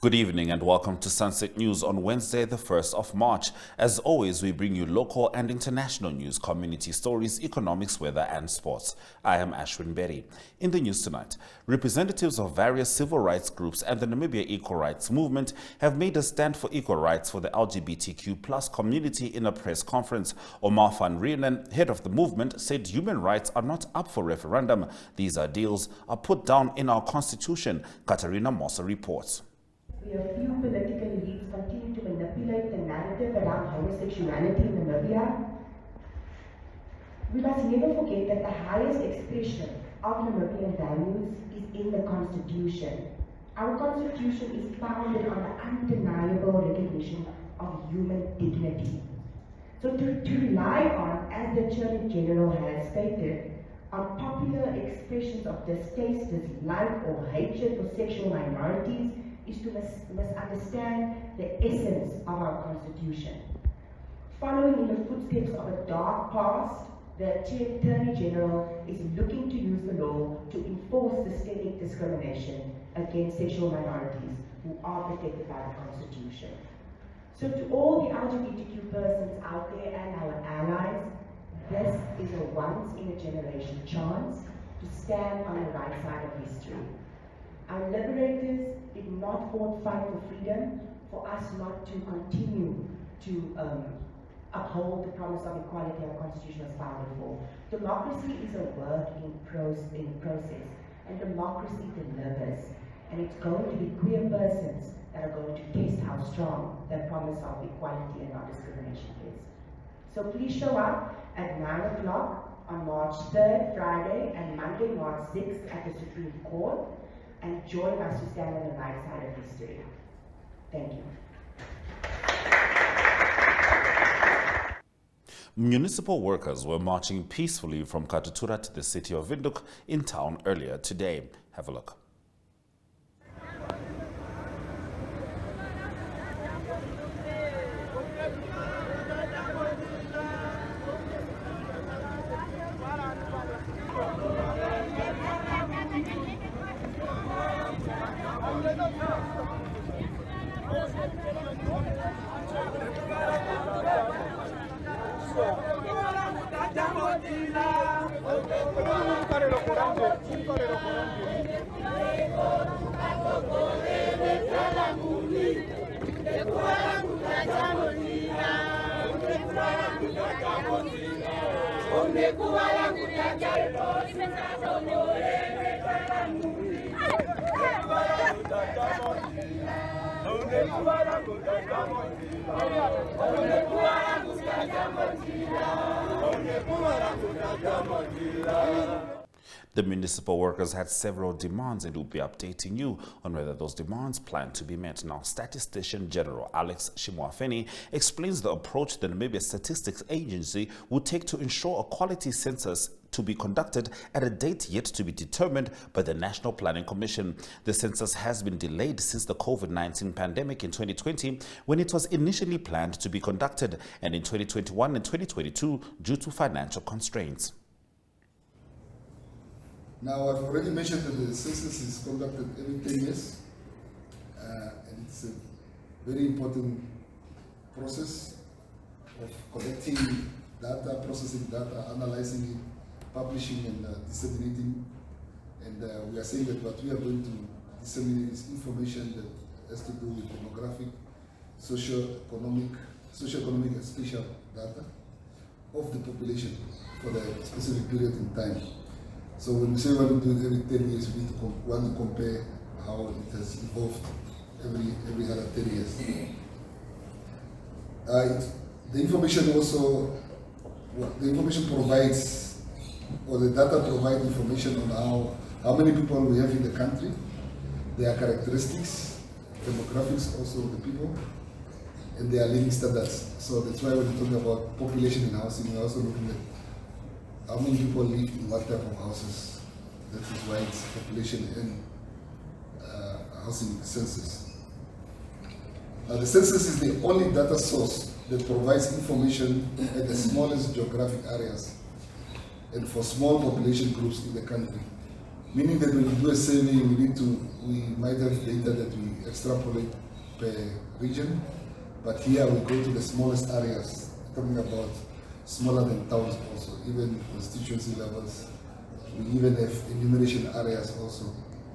Good evening and welcome to Sunset News on Wednesday, the 1st of March. As always, we bring you local and international news, community stories, economics, weather and sports. I am Ashwin Berry. In the news tonight, representatives of various civil rights groups and the Namibia Equal Rights Movement have made a stand for equal rights for the LGBTQ+ community in a press conference. Omar van Reenen, head of the movement, said human rights are not up for referendum. These ideals are put down in our constitution. Katarina Mossa reports. Where few political elites continue to manipulate the narrative around homosexuality in Namibia, we must never forget that the highest expression of Namibian values is in the Constitution. Our Constitution is founded on the undeniable recognition of human dignity. So to rely on, as the Attorney General has stated, on popular expressions of distaste, dislike, or hatred for sexual minorities is to misunderstand the essence of our Constitution. Following in the footsteps of a dark past, the Attorney General is looking to use the law to enforce systemic discrimination against sexual minorities who are protected by the Constitution. So to all the LGBTQ persons out there and our allies, this is a once-in-a-generation chance to stand on the right side of history. Our liberators did not fight for freedom for us not to continue to uphold the promise of equality our Constitution was founded for. Democracy is a work in process, and democracy delivers. And it's going to be queer persons that are going to test how strong that promise of equality and non-discrimination is. So please show up at 9 o'clock on March 3rd, Friday, and Monday, March 6th at the Supreme Court, and join us to stand on the right side of history. Thank you. Municipal workers were marching peacefully from Katutura to the city of Windhoek in town earlier today. Have a look. The municipal workers had several demands, and we'll be updating you on whether those demands plan to be met. Now, Statistician General Alex Shimwafeni explains the approach the Namibia Statistics Agency would take to ensure a quality census to be conducted at a date yet to be determined by the National Planning Commission. The census has been delayed since the COVID-19 pandemic in 2020, when it was initially planned to be conducted, and in 2021 and 2022 due to financial constraints. Now, I've already mentioned that the census is conducted every 10 years, and it's a very important process of collecting data, processing data, analyzing it, publishing and disseminating. And we are saying that what we are going to disseminate is information that has to do with demographic, socio-economic and spatial data of the population for the specific period in time. So when we say we want to do it every 10 years, we need to want to compare how it has evolved every other 10 years. The information also, the information provides, or the data provide information on how many people we have in the country, their characteristics, demographics also of the people, and their living standards. So that's why when we're talking about population and housing, we're also looking at how many people live in what type of houses. That is why it's population and housing census. The census is the only data source that provides information at the smallest geographic areas and for small population groups in the country. Meaning that when we do a survey, we might have data that we extrapolate per region, but here we go to the smallest areas, talking about smaller than towns also, even constituency levels. We even have enumeration areas also.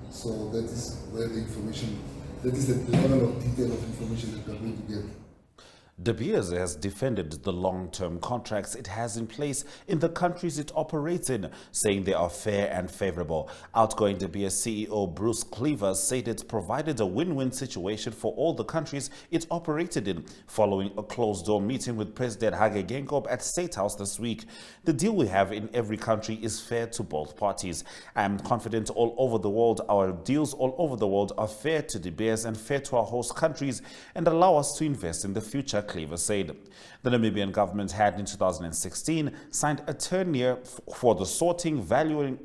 So that is where the information, that is the level of detail of information that we are going to get. De Beers has defended the long-term contracts it has in place in the countries it operates in, saying they are fair and favorable. Outgoing De Beers CEO Bruce Cleaver said it provided a win-win situation for all the countries it operated in, following a closed-door meeting with President Hage Geingob at State House this week. The deal we have in every country is fair to both parties. I am confident all over the world, our deals all over the world are fair to De Beers and fair to our host countries and allow us to invest in the future, Cleaver said. The Namibian government had in 2016 signed a 10-year for the sorting, valuing,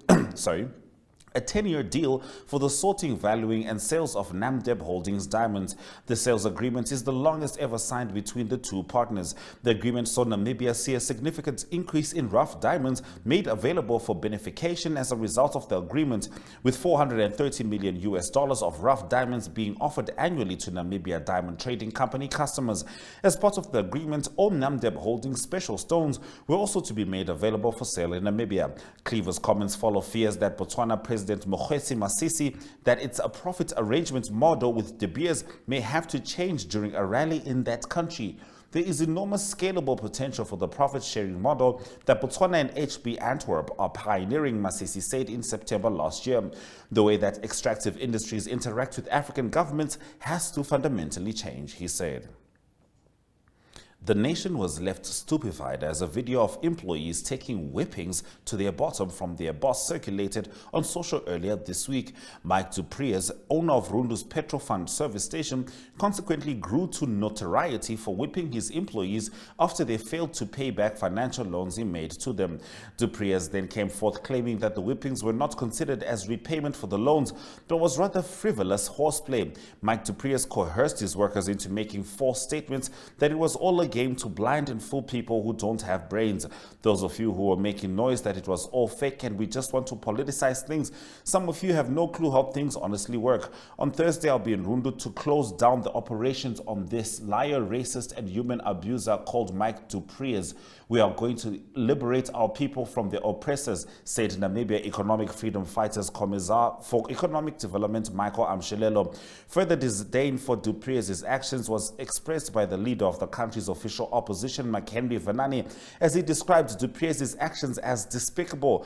a 10-year deal for the sorting, valuing and sales of Namdeb Holdings diamonds. The sales agreement is the longest ever signed between the two partners. The agreement saw Namibia see a significant increase in rough diamonds made available for beneficiation as a result of the agreement, with $430 million of rough diamonds being offered annually to Namibia Diamond Trading Company customers. As part of the agreement, all Namdeb Holdings special stones were also to be made available for sale in Namibia. Cleaver's comments follow fears that Botswana President Mokgweetsi Masisi that it's a profit arrangement model with De Beers may have to change during a rally in that country. There is enormous scalable potential for the profit-sharing model that Botswana and HB Antwerp are pioneering, Masisi said in September last year. The way that extractive industries interact with African governments has to fundamentally change, he said. The nation was left stupefied as a video of employees taking whippings to their bottom from their boss circulated on social earlier this week. Mike du Preez, owner of Rundu's Petrofund service station, consequently grew to notoriety for whipping his employees after they failed to pay back financial loans he made to them. Du Preez then came forth claiming that the whippings were not considered as repayment for the loans, but was rather frivolous horseplay. Mike du Preez coerced his workers into making false statements that it was all a game to blind and fool people who don't have brains. Those of you who were making noise that it was all fake and we just want to politicize things, some of you have no clue how things honestly work. On Thursday, I'll be in Rundu to close down the operations on this liar, racist and human abuser called Mike du Preez. We are going to liberate our people from the oppressors, said Namibia Economic Freedom Fighters Commissar for Economic Development Michael Amshelelo. Further disdain for du Preez's actions was expressed by the leader of the country's official opposition, Makhendi Venani, as he described du Preez's actions as despicable,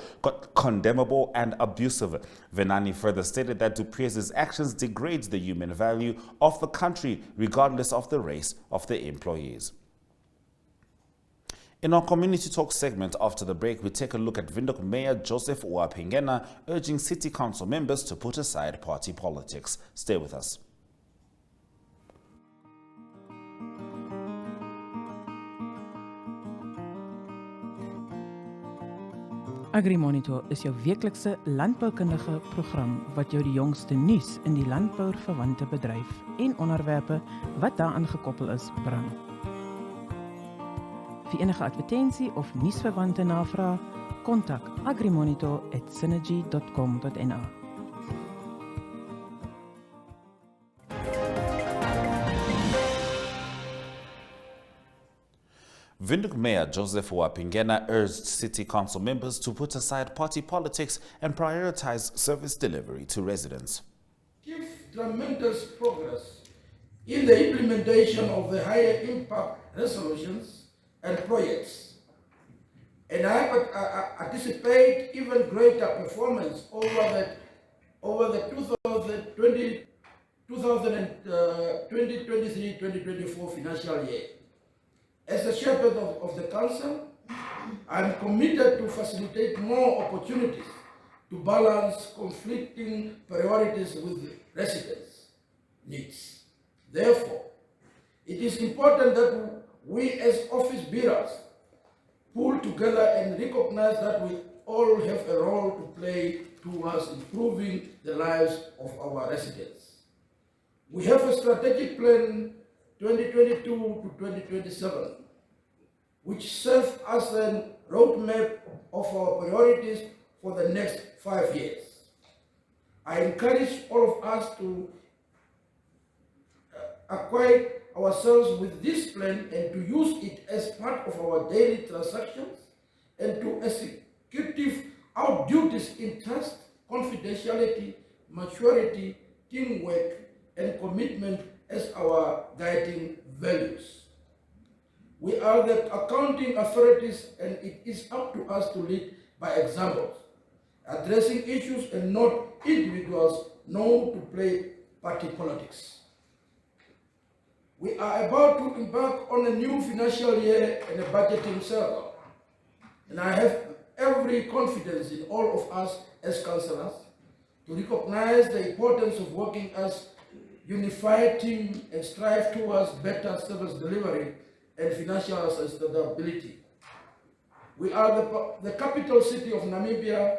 condemnable and abusive. Venani further stated that du Preez's actions degrade the human value of the country regardless of the race of the employees. In our Community Talk segment after the break, we take a look at Windhoek Mayor Joseph Uapingena urging City Council members to put aside party politics. Stay with us. AgriMonitor is jou weeklikse landboukundige program wat jou die jongste nuus in die landbouverwante bedryf en onderwerpe wat daaraan gekoppel is bring. Vir enige advertensie of nuusverwante navraag, kontak agrimonitor@synergy.com.na. Windhoek Mayor Joseph Uapingena urged City Council members to put aside party politics and prioritize service delivery to residents. Give tremendous progress in the implementation of the higher impact resolutions and projects. And I anticipate even greater performance over the 2023-2024 financial year. As the shepherd of the council, I am committed to facilitate more opportunities to balance conflicting priorities with residents' needs. Therefore, it is important that we as office bearers pull together and recognize that we all have a role to play towards improving the lives of our residents. We have a strategic plan 2022 to 2027, which serves as a roadmap of our priorities for the next 5 years. I encourage all of us to acquaint ourselves with this plan and to use it as part of our daily transactions and to execute our duties in trust, confidentiality, maturity, teamwork, and commitment as our guiding values. We are the accounting authorities, and it is up to us to lead by examples, addressing issues and not individuals known to play party politics. We are about to embark on a new financial year and a budgeting cycle, and I have every confidence in all of us as councillors to recognize the importance of working as unified team and strive towards better service delivery and financial sustainability. We are the capital city of Namibia.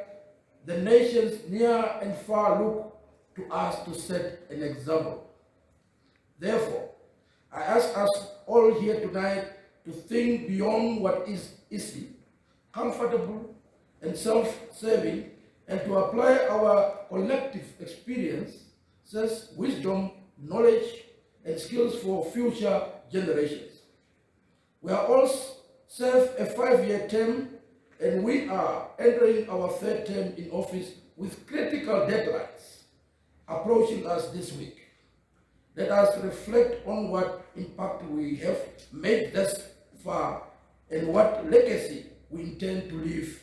The nations near and far look to us to set an example. Therefore, I ask us all here tonight to think beyond what is easy, comfortable, and self-serving, and to apply our collective experiences, wisdom, knowledge, and skills for future generations. We are all serve a 5-year term, and we are entering our 3rd term in office with critical deadlines approaching us this week. Let us reflect on what impact we have made thus far and what legacy we intend to leave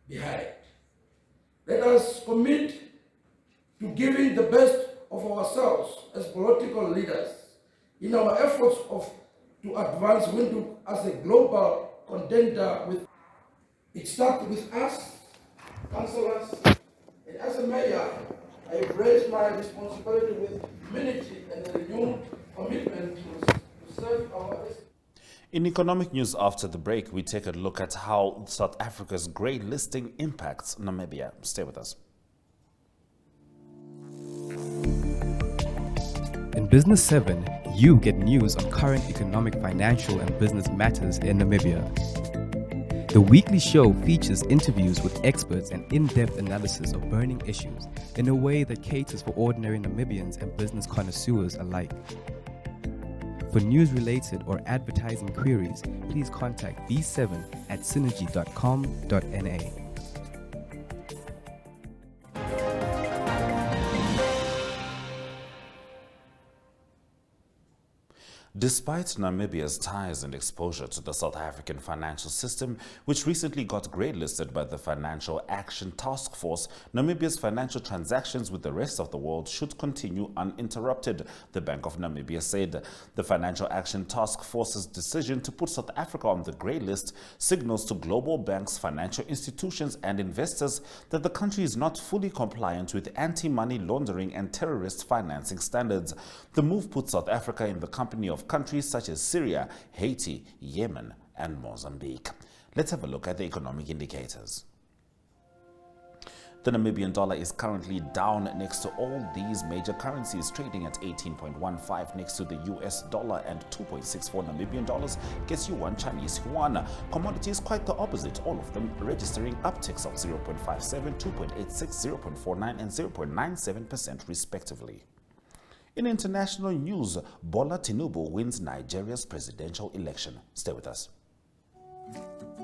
behind. Let us commit to giving the best of ourselves as political leaders in our efforts to advance Windhoek as a global contender. It starts with us, councillors, and as a mayor, I embrace my responsibility with humility and a renewed commitment to serve our residents. In economic news after the break, we take a look at how South Africa's grey listing impacts Namibia. Stay with us. In Business 7, you get news on current economic, financial, and business matters in Namibia. The weekly show features interviews with experts and in-depth analysis of burning issues in a way that caters for ordinary Namibians and business connoisseurs alike. For news-related or advertising queries, please contact B7 at synergy.com.na. Despite Namibia's ties and exposure to the South African financial system, which recently got grey-listed by the Financial Action Task Force, Namibia's financial transactions with the rest of the world should continue uninterrupted, the Bank of Namibia said. The Financial Action Task Force's decision to put South Africa on the grey list signals to global banks, financial institutions and investors that the country is not fully compliant with anti-money laundering and terrorist financing standards. The move puts South Africa in the company of countries such as Syria, Haiti, Yemen, and Mozambique. Let's have a look at the economic indicators. The Namibian dollar is currently down next to all these major currencies, trading at 18.15 next to the US dollar, and 2.64 Namibian dollars gets you 1 Chinese yuan. Commodities quite the opposite, all of them registering upticks of 0.57, 2.86, 0.49 and 0.97% respectively. In international news, Bola Tinubu wins Nigeria's presidential election. Stay with us.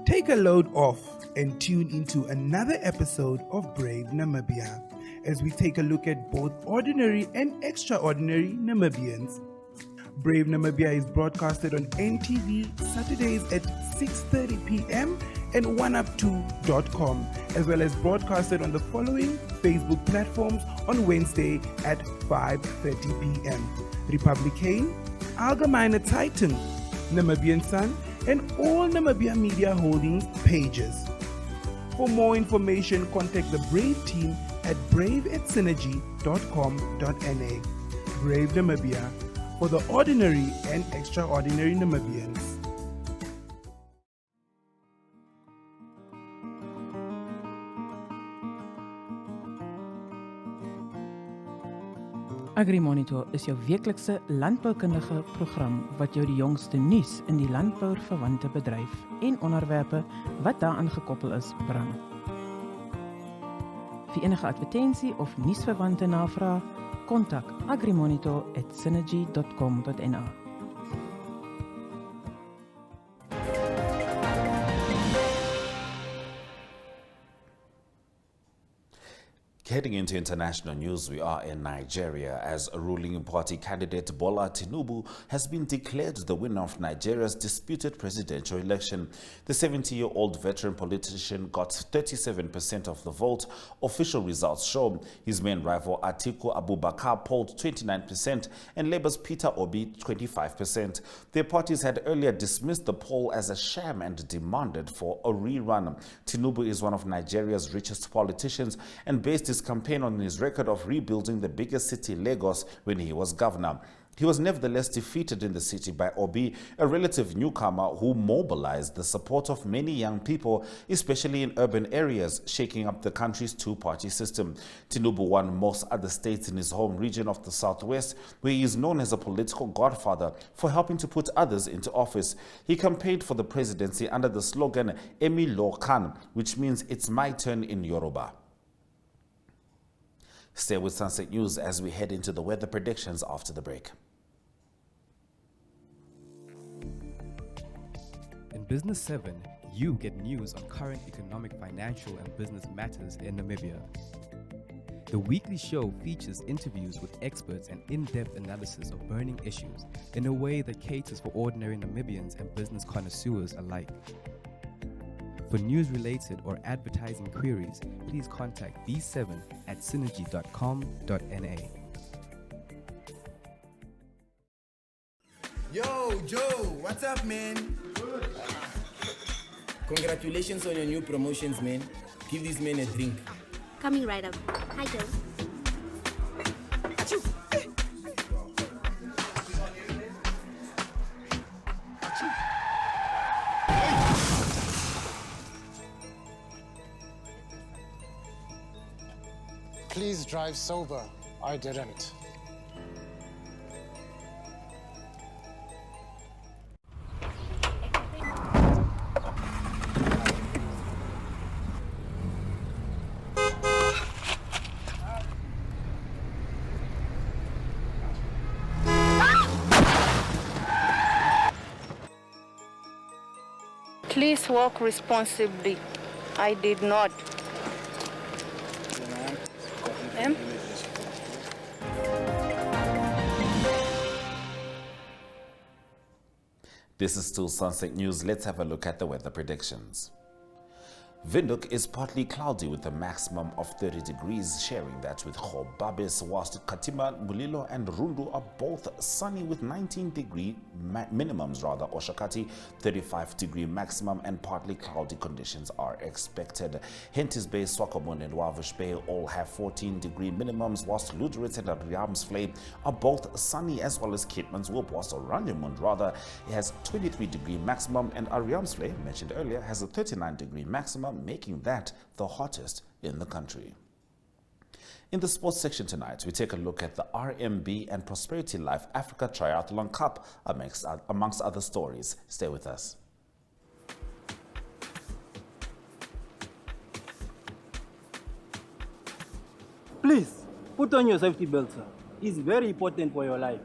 Take a load off and tune into another episode of Brave Namibia as we take a look at both ordinary and extraordinary Namibians. Brave Namibia is broadcasted on NTV Saturdays at 6:30 p.m. and Oneuptwo.com, as well as broadcasted on the following Facebook platforms on Wednesday at 5:30 p.m. Republican, Allgemeine Zeitung, Namibian Sun, and all Namibia Media Holdings pages. For more information, contact the Brave team at brave@synergy.com.na. Brave Namibia, for the ordinary and extraordinary Namibians. AgriMonitor is jou weeklikse landboukundige program wat jou die jongste nuus in die landbouverwante bedryf en onderwerpe wat daaraan gekoppel is bring. Vir enige advertensie of nuusverwante navraag, kontak agrimonitor@synergy.com.na. Heading into international news, we are in Nigeria as a ruling party candidate Bola Tinubu has been declared the winner of Nigeria's disputed presidential election. The 70-year-old veteran politician got 37% of the vote. Official results show his main rival Atiku Abubakar polled 29% and Labour's Peter Obi 25%. Their parties had earlier dismissed the poll as a sham and demanded for a rerun. Tinubu is one of Nigeria's richest politicians and based his campaign on his record of rebuilding the biggest city, Lagos, when he was governor. He was nevertheless defeated in the city by Obi, a relative newcomer who mobilized the support of many young people, especially in urban areas, shaking up the country's two-party system. Tinubu won most other states in his home region of the Southwest, where he is known as a political godfather for helping to put others into office. He campaigned for the presidency under the slogan Emi Lo Kan, which means it's my turn in Yoruba. Stay with Sunset News as we head into the weather predictions after the break. In Business 7, you get news on current economic, financial, and business matters in Namibia. The weekly show features interviews with experts and in-depth analysis of burning issues in a way that caters for ordinary Namibians and business connoisseurs alike. For news-related or advertising queries, please contact B7 at synergy.com.na. Yo, Joe, what's up, man? Congratulations on your new promotions, man. Give these men a drink. Coming right up. Hi, Joe. Please drive sober. I didn't. Please walk responsibly. I did not. Ma'am? This is still Sunset News. Let's have a look at the weather predictions. Windhoek is partly cloudy with a maximum of 30 degrees, sharing that with Grobabis, whilst Katima, Bulilo and Rundu are both sunny with 19-degree minimums. Oshakati, 35-degree maximum, and partly cloudy conditions are expected. Henties Bay, Swakopmund and Wavish Bay all have 14-degree minimums, whilst Luderitz and Riamsvlei are both sunny, as well as Keetmanshoop, whilst Oranjemund it has 23-degree maximum, and Ariamsvlei, mentioned earlier, has a 39-degree maximum, making that the hottest in the country. In the sports section tonight, we take a look at the RMB and Prosperity Life Africa Triathlon Cup, amongst other stories. Stay with us. Please, put on your safety belt, sir. It's very important for your life.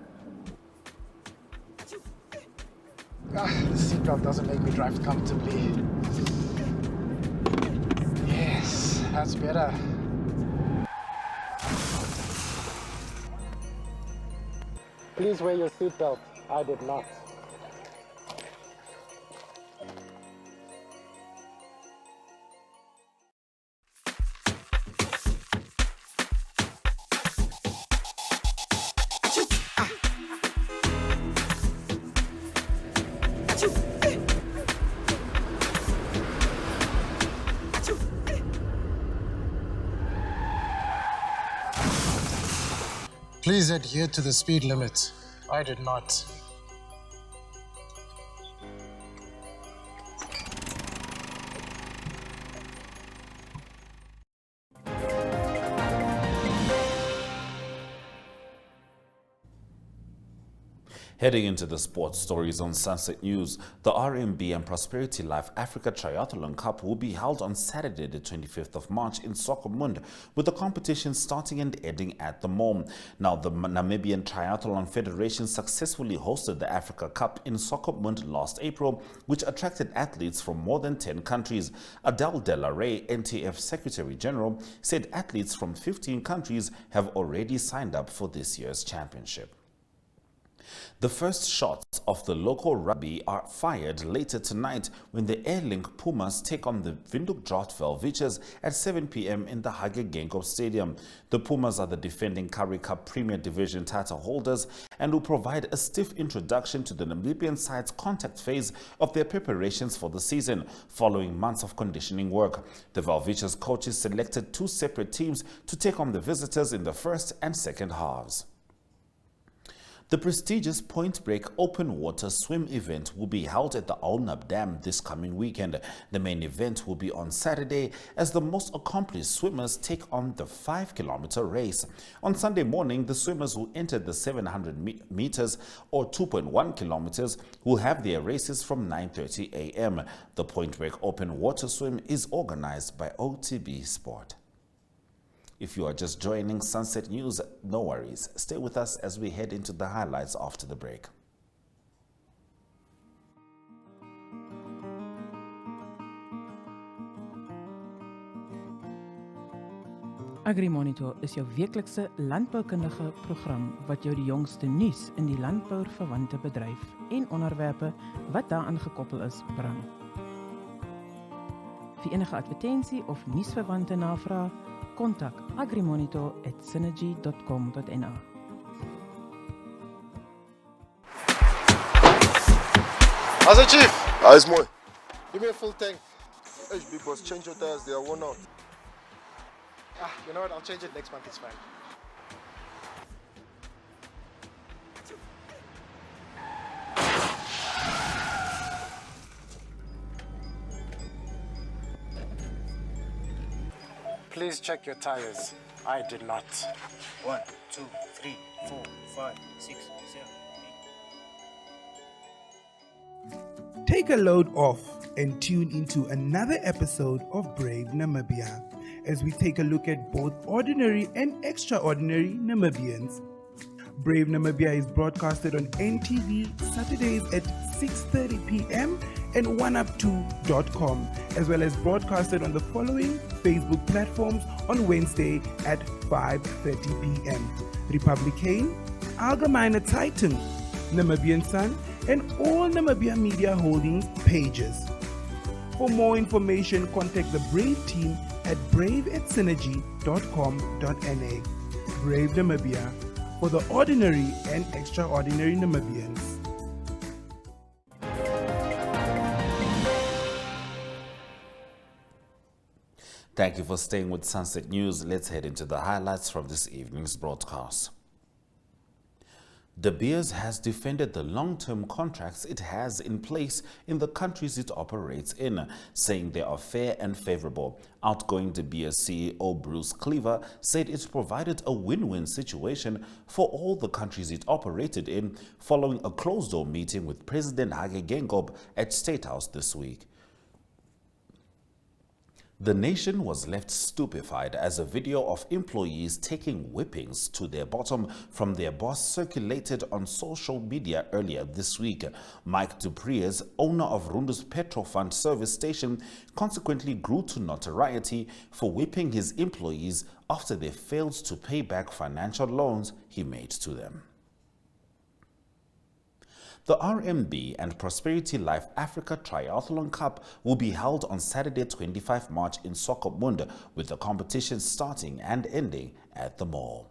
The seatbelt doesn't make me drive comfortably. Yes, that's better. Please wear your seatbelt. I did not. Please adhere to the speed limit. I did not. Heading into the sports stories on Sunset News, the RMB and Prosperity Life Africa Triathlon Cup will be held on Saturday, the 25th of March in Soccermund, with the competition starting and ending at the Mall. Now, the Namibian Triathlon Federation successfully hosted the Africa Cup in Soccermund last April, which attracted athletes from more than 10 countries. Adele Delaray, NTF Secretary General, said athletes from 15 countries have already signed up for this year's championship. The first shots of the local rugby are fired later tonight when the Airlink Pumas take on the Windhoek Velviches at 7 p.m. in the Hage Geingob Stadium. The Pumas are the defending Currie Cup Premier Division title holders and will provide a stiff introduction to the Namibian side's contact phase of their preparations for the season, following months of conditioning work. The Velviches coaches selected two separate teams to take on the visitors in the first and second halves. The prestigious Point Break open water swim event will be held at the Oneuptwo Dam this coming weekend. The main event will be on Saturday as the most accomplished swimmers take on the 5-kilometer race. On Sunday morning, the swimmers who entered the 700 meters or 2.1 kilometers will have their races from 9:30 a.m. The Point Break open water swim is organized by OTB Sport. If you are just joining Sunset News, no worries. Stay with us as we head into the highlights after the break. AgriMonitor is jou weeklikse landboukundige program wat jou die jongste nuus in die landbouverwante bedryf en onderwerpe wat daaraan gekoppel is bring. Vir enige advertensie of nuusverwante navraag, kontak agrimonitor@synergy.com.na. How's it, Chief? How's mooi? Give me a full tank. Hey, big boss, change your tires, they are worn out. You know what? I'll change it next month, it's fine. Please check your tires. I did not. 1, 2, 3, 4, 5, 6, 7, 8. Take a load off and tune into another episode of Brave Namibia as we take a look at both ordinary and extraordinary Namibians. Brave Namibia is broadcasted on NTV Saturdays at 6:30 p.m. and Oneuptwo.com, as well as broadcasted on the following Facebook platforms on Wednesday at 5:30 p.m. Republican, Allgemeine Zeitung, Namibian Sun, and all Namibia Media Holdings pages. For more information, contact the Brave team at brave@synergy.com.na. Brave Namibia, for the ordinary and extraordinary Namibians. Thank you for staying with Sunset News. Let's head into the highlights from this evening's broadcast. De Beers has defended the long-term contracts it has in place in the countries it operates in, saying they are fair and favorable. Outgoing De Beers CEO Bruce Cleaver said it provided a win-win situation for all the countries it operated in following a closed-door meeting with President Hage Geingob at State House this week. The nation was left stupefied as a video of employees taking whippings to their bottom from their boss circulated on social media earlier this week. Mike Dupreez, owner of Rundu's Petrol Fund service station, consequently grew to notoriety for whipping his employees after they failed to pay back financial loans he made to them. The RMB and Prosperity Life Africa Triathlon Cup will be held on Saturday, 25 March in Soccermund, with the competition starting and ending at the Mall.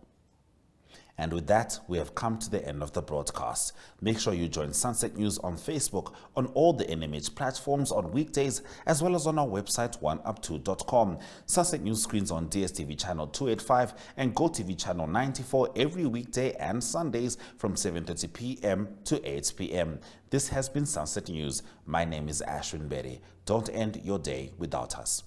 And with that, we have come to the end of the broadcast. Make sure you join Sunset News on Facebook, on all the NMH platforms on weekdays, as well as on our website, Oneuptwo.com. Sunset News screens on Dstv channel 285 and Gotv channel 94 every weekday and Sundays from 7:30 p.m. to 8 p.m. This has been Sunset News. My name is Ashwin Berry. Don't end your day without us.